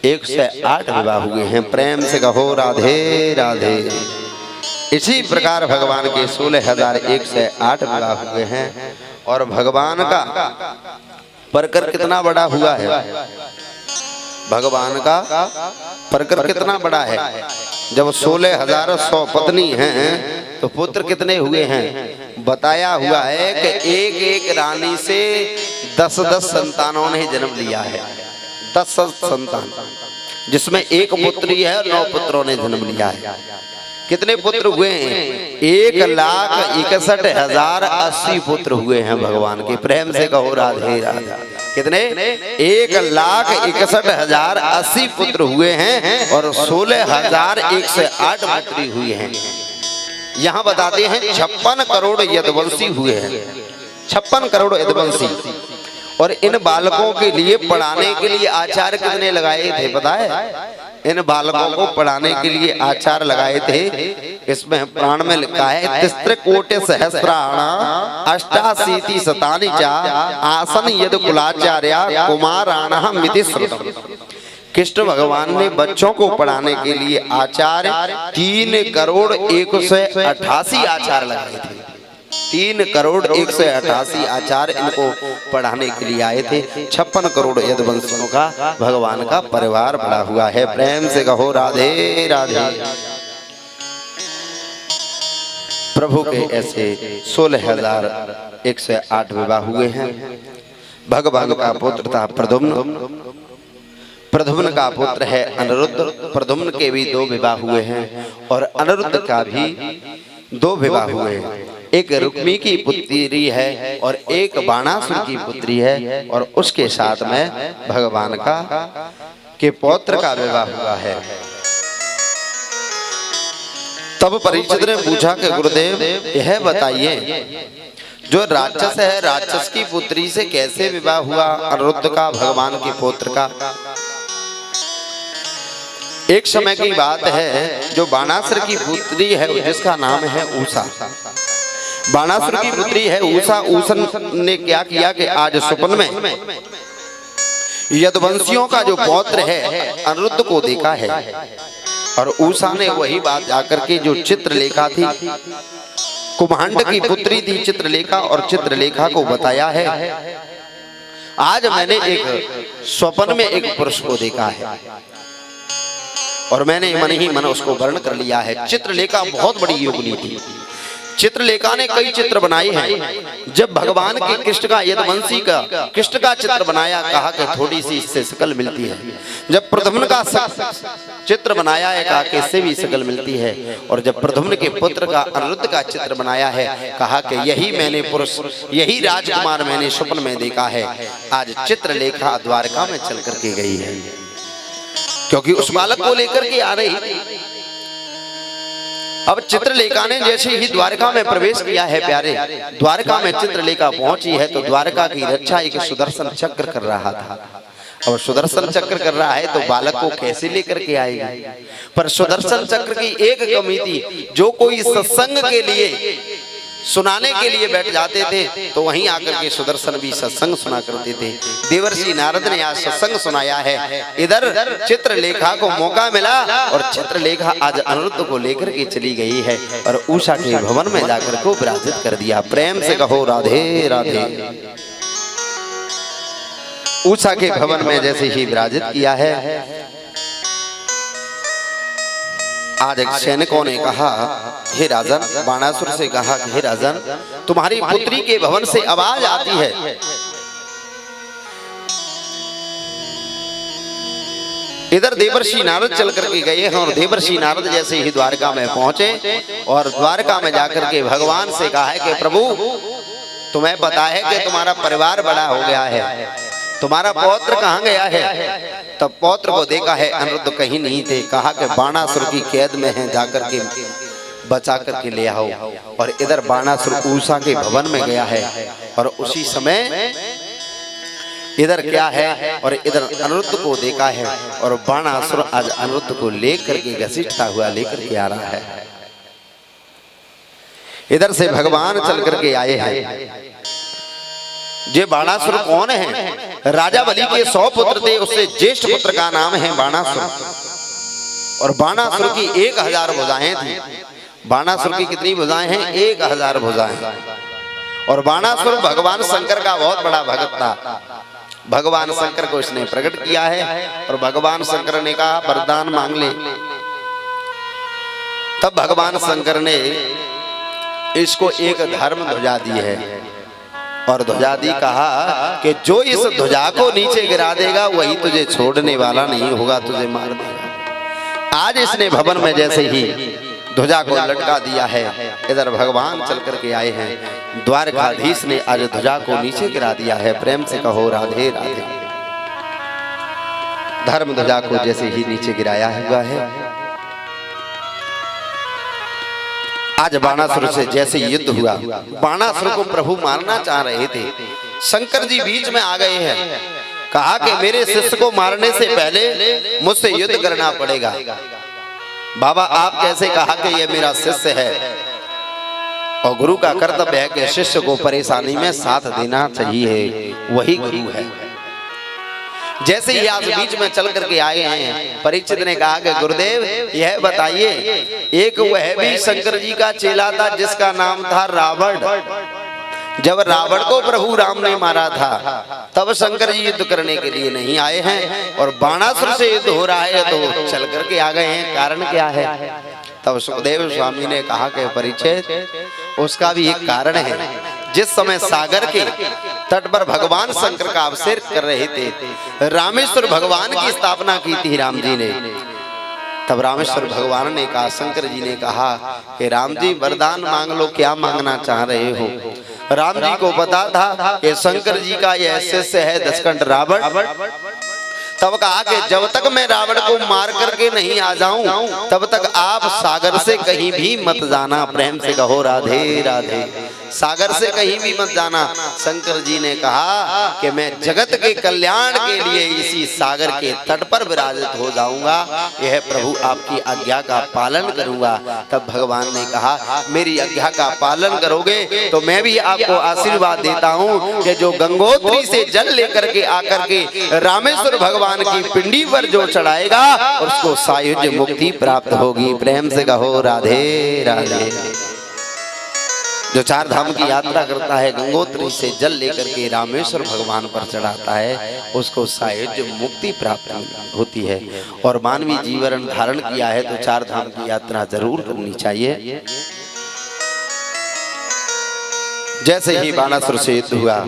108 विवाह हुए हैं। प्रेम से कहो राधे राधे। इसी प्रकार भगवान के 16,108 विवाह हुए हैं। और भगवान का परकर कितना बड़ा हुआ है, भगवान का परकर कितना बड़ा है। जब 16,100 पत्नी हैं तो पुत्र कितने हुए हैं, बताया हुआ है कि एक एक रानी से 10-10 संतानों ने जन्म लिया है। 10 संतान, जिसमें एक पुत्री है और 9 पुत्रों ने जन्म लिया है। कितने पुत्र हुए हैं, 1,61,080 पुत्र हुए हैं भगवान के। प्रेम से कहो राधे राधे। कितने, 1,61,080 पुत्र हुए हैं और 16,108 पुत्री हुई हैं। यहाँ बताते हैं 56 करोड़ यदुवंशी हुए हैं। 56 करोड़ यदुवंशी। और इन बालकों के लिए पढ़ाने के लिए आचार्य कितने लगाए थे पता है। इन बालकों को पढ़ाने के लिए आचार्य लगाए थे। इसमें पुराण में लिखा है, तिस्त्रकोटि सहस्राण अष्टाशीति शतानि च आसन यद कुलाचार्य कुमाराणां मिति श्रुतम्। कृष्ण भगवान ने बच्चों को पढ़ाने के लिए आचार्य 3,188 आचार्य लगाए थे। 3,188 आचार्य इनको पढ़ाने के लिए आए थे। 56 करोड़ यदुवंशियों का भगवान का परिवार बड़ा हुआ है। प्रेम से कहो राधे राधे। प्रभु के ऐसे 16,108 विवाह हुए हैं। भगवान का पुत्र था प्रद्युम्न। प्रद्युम्न का पुत्र है अनिरुद्ध। प्रद्युम्न के भी 2 विवाह हुए हैं और अनिरुद्ध का भी 2 विवाह हुए हैं। एक रुक्मी की पुत्री है और एक बाणासुर की पुत्री है। और उसके साथ में भगवान का के पौत्र का विवाह हुआ है। तब परीक्षित ने पूछा कि गुरुदेव यह बताइए, जो राक्षस है, राक्षस की पुत्री से कैसे विवाह हुआ अनिरुद्ध का, भगवान के पुत्र का। एक समय की बात है, जो बाणासुर की पुत्री है जिसका नाम है उषा। बाणासुर की पुत्री है उषा। उषा ने क्या किया कि आज स्वप्न में यदुवंशियों का जो पौत्र है अनिरुद्ध को देखा है। और उषा ने वही बात जाकर के जो चित्रलेखा थी, कुम्हांड की पुत्री थी चित्रलेखा, और चित्रलेखा को बताया है, आज मैंने एक स्वप्न में एक पुरुष को देखा है और मैंने मन ही मन उसको वर्ण कर लिया है। चित्रलेखा बहुत बड़ी योगिनी थी। चित्रलेखा ने कई चित्र बनाए हैं। जब भगवान के कृष्ण का यदुवंशी का कृष्ण का चित्र बनाया, कहा कि थोड़ी सी इससे शकल मिलती है। जब प्रद्युम्न का चित्र बनाया है, कहा कि इससे भी शकल मिलती है। और जब प्रद्युम्न के पुत्र का अनिरुद्ध का चित्र बनाया है, कहा कि यही मैंने पुरुष, यही राजकुमार मैंने स्वप्न में देखा है। आज चित्रलेखा द्वारका में चल करके गई है, क्योंकि उस बालक को लेकर के आ रही। अब चित्रलेखा ने जैसे ही द्वारका में प्रवेश किया है प्यारे, द्वारका में चित्रलेखा पहुंची है तो द्वारका की रक्षा एक सुदर्शन चक्र कर रहा था। और सुदर्शन चक्र कर रहा है तो बालक को कैसे लेकर के आएगी। पर सुदर्शन चक्र की एक कमी थी, जो कोई सत्संग के लिए सुनाने के लिए बैठ जाते थे तो वहीं आकर के सुदर्शन भी सत्संग सुना करते थे। देवर्षि नारद ने आज सत्संग सुनाया है। इधर चित्रलेखा को मौका मिला और चित्रलेखा आज अनिरुद्ध को लेकर के चली गई है और उषा के भवन में जाकर को विराजित कर दिया। प्रेम से कहो राधे राधे। उषा के भवन में जैसे ही विराजित किया है, आज एक सैनिकों ने कहा, हे राजन, बाणासुर से कहा कि हे राजन, तुम्हारी पुत्री के भवन से आवाज आती है। इधर देवर्षि नारद चल करके गए हैं और देवर्षि नारद जैसे ही द्वारका में पहुंचे और द्वारका में जाकर के भगवान से कहा है कि प्रभु, तुम्हें पता है कि तुम्हारा परिवार बड़ा हो गया है, तुम्हारा पौत्र कहाँ गया है। तब पौत्र को देखा है, अनिरुद्ध कहीं नहीं थे। कहा कि बाणासुर की कैद में है, जाकर के बचा करके ले आओ। और इधर बाणासुर उषा के भवन में गया है और उसी समय इधर क्या है और इधर अनिरुद्ध को देखा है और बाणासुर आज अनिरुद्ध को लेकर के घसीटता हुआ लेकर के आ रहा है। इधर से भगवान चल करके आए हैं। ये बाणासुर कौन है? राजा बलि के 100 पुत्र थे, उससे ज्येष्ठ पुत्र का नाम है बाणासुर। और बाणासुर की 1000 भुजाएं थी। बाणासुर की कितनी भुजाएं हैं? 1000 भुजाएं। और बाणासुर भगवान शंकर का बहुत बड़ा भक्त था। भगवान शंकर को इसने प्रकट किया है और भगवान शंकर ने कहा वरदान मांग ले। तब भगवान शंकर ने इसको एक धर्म ध्वजा दी है और ध्वजा दी, कहा कि जो इस ध्वजा को नीचे गिरा देगा वही तुझे छोड़ने वाला नहीं होगा, तुझे मार देगा। आज इसने भवन में जैसे ही ध्वजा को लटका दिया है, इधर भगवान चल करके आए हैं। द्वारकाधीश ने आज ध्वजा को नीचे गिरा दिया है। प्रेम से कहो राधे राधे। धर्म ध्वजा को जैसे ही नीचे गिराया हुआ है, आज बाणासुर से जैसे युद्ध हुआ, बाणासुर को प्रभु मारना चाह रहे थे। शंकर जी बीच में आ गए हैं। कहा कि मेरे शिष्य को मारने से पहले मुझसे युद्ध करना पड़ेगा। बाबा आप कैसे? कहा कि ये मेरा शिष्य है और गुरु का कर्तव्य है कि शिष्य को परेशानी में साथ देना चाहिए, वही गुरु है। जैसे ही आज बीच में चल करके आए हैं, परीक्षित ने कहा कि गुरुदेव यह बताइए, एक वह भी शंकर जी का चेला था जिसका नाम था रावण। जब रावण को प्रभु राम ने मारा था तब शंकर जी युद्ध करने के लिए नहीं आए हैं और बाणासुर से युद्ध हो रहा है तो चल करके आ गए हैं। कारण क्या है? तब सुखदेव स्वामी ने कहा कि परीक्षित उसका भी एक कारण है। जिस समय सागर के तट पर भगवान शंकर का अभिषेक कर रहे थे, रामेश्वर भगवान की स्थापना की थी राम जी ने। तब रामेश्वर भगवान ने कहा, शंकर जी ने कहा कि राम जी वरदान मांग लो, क्या मांगना चाह रहे हो? राम जी को पता था कि शंकर जी का यह शिष्य है दशकंठ रावण। तब कहा कि जब तक मैं रावण को मार करके नहीं आ जाऊं तब तक आप सागर से कहीं भी मत जाना। प्रेम से कहो राधे राधे। सागर से कहीं भी मत जाना। शंकर जी ने कहा कि मैं जगत के कल्याण के लिए इसी सागर के तट पर विराजित हो जाऊंगा, यह प्रभु आपकी आज्ञा का पालन करूंगा। तब भगवान ने कहा मेरी आज्ञा का पालन करोगे तो मैं भी आपको आशीर्वाद देता हूं कि जो गंगोत्री से जल लेकर के आकर के रामेश्वर भगवान की पिंडी पर जो चढ़ाएगा उसको सायुज्य मुक्ति प्राप्त होगी। प्रेम से कहो राधे राधे। जो 4 धाम की यात्रा करता है, गंगोत्री से जल लेकर के रामेश्वर भगवान पर चढ़ाता है, उसको सायुज्य मुक्ति प्राप्त होती है। और मानवीय जीवन धारण किया है तो 4 धाम की यात्रा जरूर करनी चाहिए। जैसे ही बाणासुर से युद्ध हुआ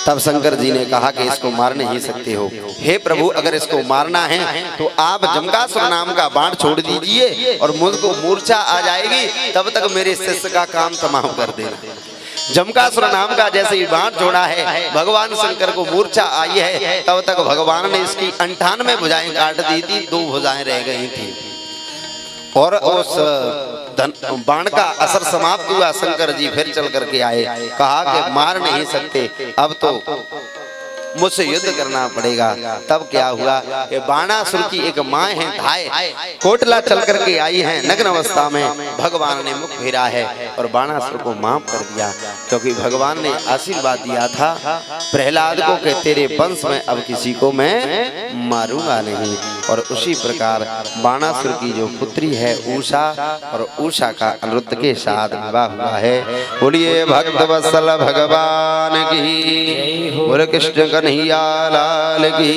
तब शंकर जी ने कहा कि इसको मार नहीं सकते हो। हे प्रभु अगर इसको मारना है तो आप जमकासुर नाम का बाण छोड़ दीजिए और मुझको मूर्छा आ जाएगी, तब तक मेरे शिष्य का काम तमाम कर देना। जमकासुर नाम का जैसे ही बाण छोड़ा है, भगवान शंकर को मूर्छा आई है, तब तक भगवान ने इसकी 98 भुजाएं काट दी थी, 2 भुजाएं रह गई थी और उस बाण का असर समाप्त हुआ। शंकर जी फिर चल करके आए, कहा कि मार नहीं सकते, अब तो मुझसे युद्ध करना पड़ेगा। तब क्या हुआ कि बाणासुर की एक माँ है धाय, कोटला चल करके आई है नग्न अवस्था में। भगवान ने मुख फेरा है और बाणासुर को माफ कर दिया, क्योंकि भगवान ने आशीर्वाद दिया था प्रहलाद को कि तेरे वंश में अब किसी को मैं मारूंगा नहीं। और उसी प्रकार बाणासुर की जो पुत्री है उषा, और उषा का अनिरुद्ध के साथ विवाह हुआ है। बोलिए भक्त वत्सल भगवान की, बोले कृष्ण कन्हैया लाल की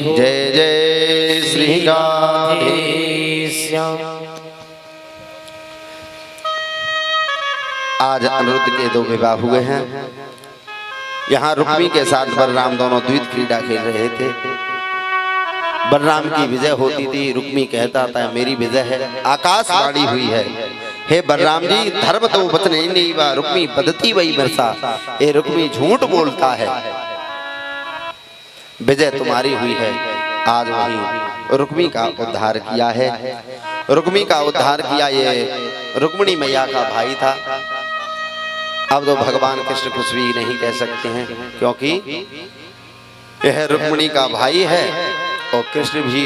जय। जय श्री राधे श्याम। आज अनिरुद्ध के 2 विवाह हुए हैं। यहाँ रुक्मी के साथ बलराम दोनों द्वैत क्रीड़ा खेल रहे थे। बलराम की विजय होती थी, रुक्मी कहता था मेरी विजय है, आकाशवाणी हुई है। हे बलराम जी धर्म तो वचन नहीं वा रुक्मी बदती वही वर्षा। ये रुक्मी झूठ बोलता है, विजय तुम्हारी हुई है। आज वही रुक्मी का उद्धार किया है। रुक्मी का उद्धार किया ये रुक्मिणी मैया का भाई था। अब तो भगवान कृष्ण कुछ भी नहीं कह सकते हैं, क्योंकि यह रुक्मिणी का भाई है और कृष्ण भी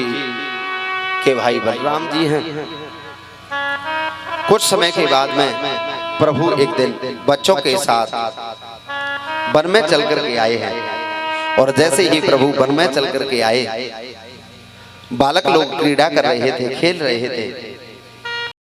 के भाई बलराम जी हैं। कुछ समय के बाद में प्रभु एक दिन बच्चों के साथ वन में चल कर के आए हैं। और जैसे ही प्रभु वन में चल करके आए, बालक लोग क्रीड़ा कर रहे थे, खेल रहे थे।